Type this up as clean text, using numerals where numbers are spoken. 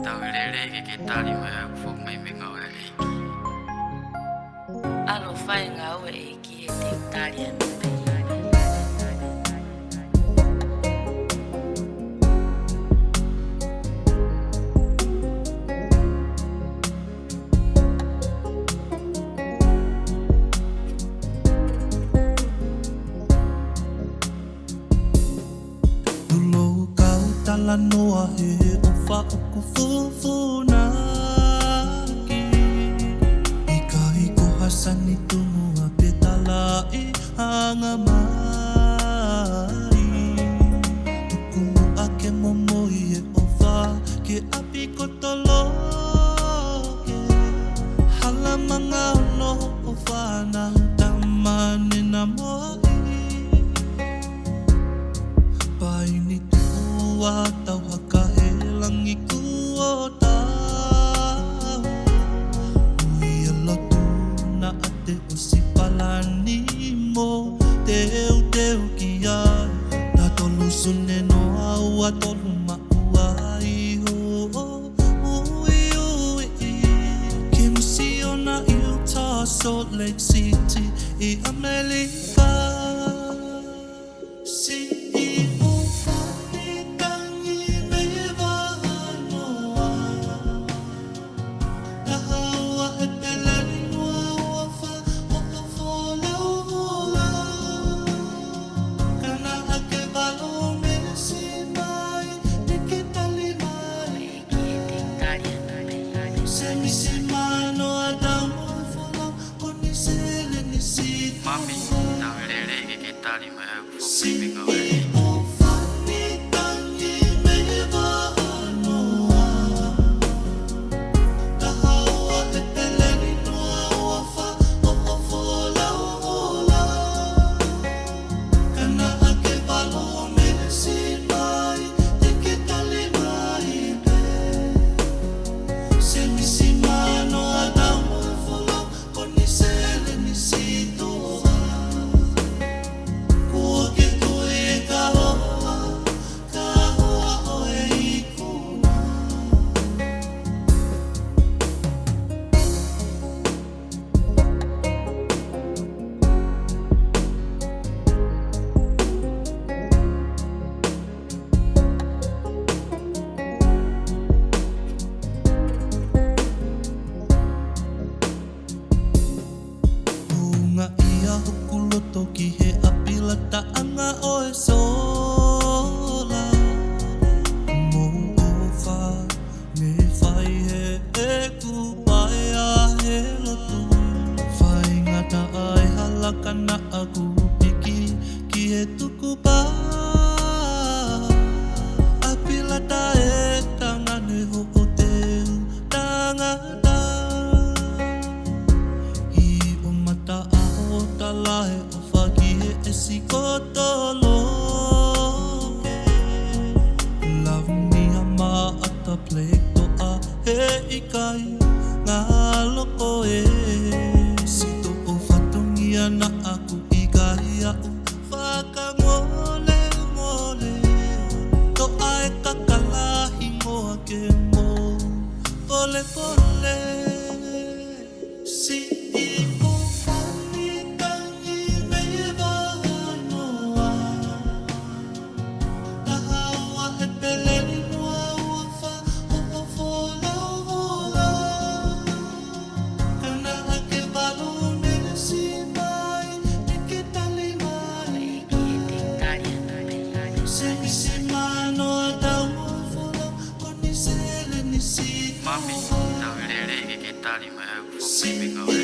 Tawilele ke tali me fo me minga e ki. Alo fai ngā ue e ki e te utari anu pei. Noa he o whaaku fufuna ki I ka hiko hasani tumu a petala I hanga mai Tukumu ake momoi e o wha ke api kotolo ke Hala manga no o whana tamane na moi Pai ni tua tau haka he langi kua tau Ui a lotu na ate o si palani mo Teu teu ki ai Ta tolu sune no au a tolu maua I ho Ui ui Ke misi o na Utah Salt Lake City I Amerika Tangi meihe Vahanoa Tahaua e pelani noa uafa Ola Kana ake valo menesi mai Tiki tali mai Ki e te utari anu pei. Semisi Manoa damu fofonga Koniselenisi Mami, tawilele ke tali me fo me minga e ki. Tangi meihe Vahanoa Tahaua e pelani noa uafa Ola Kana ake valo menesi mai Tiki tali mai Semisi Manoa damu fofonga Koniselenisi toa Kua ke tue e ka hoa o e ikuna Hunga ia hukuloto ki he apila taanga o e sola Mou o wha me whai he e kupai a he lotu Whai ngata ai halaka na aku piki ki he tuku pā Apila ta e tangane ho o teu tangata I o mata a o talahe o whaki he e si kotolo Love ni a ma ata pleto a he ikai Ngā loko e Sito o whatungi ana aku I kahi a u whakangole To ai kakalahi ngoa ke mo Pole Si I o whani tangi meihe Vahanoa Tahaua e pelani noa uafa Ola Kana ake valo menesi mai Tiki tali mai Ki e te utari anu pei. Semisi Manoa damu fofonga Koniselenisi Mami, tawilele ke tali me fo me minga e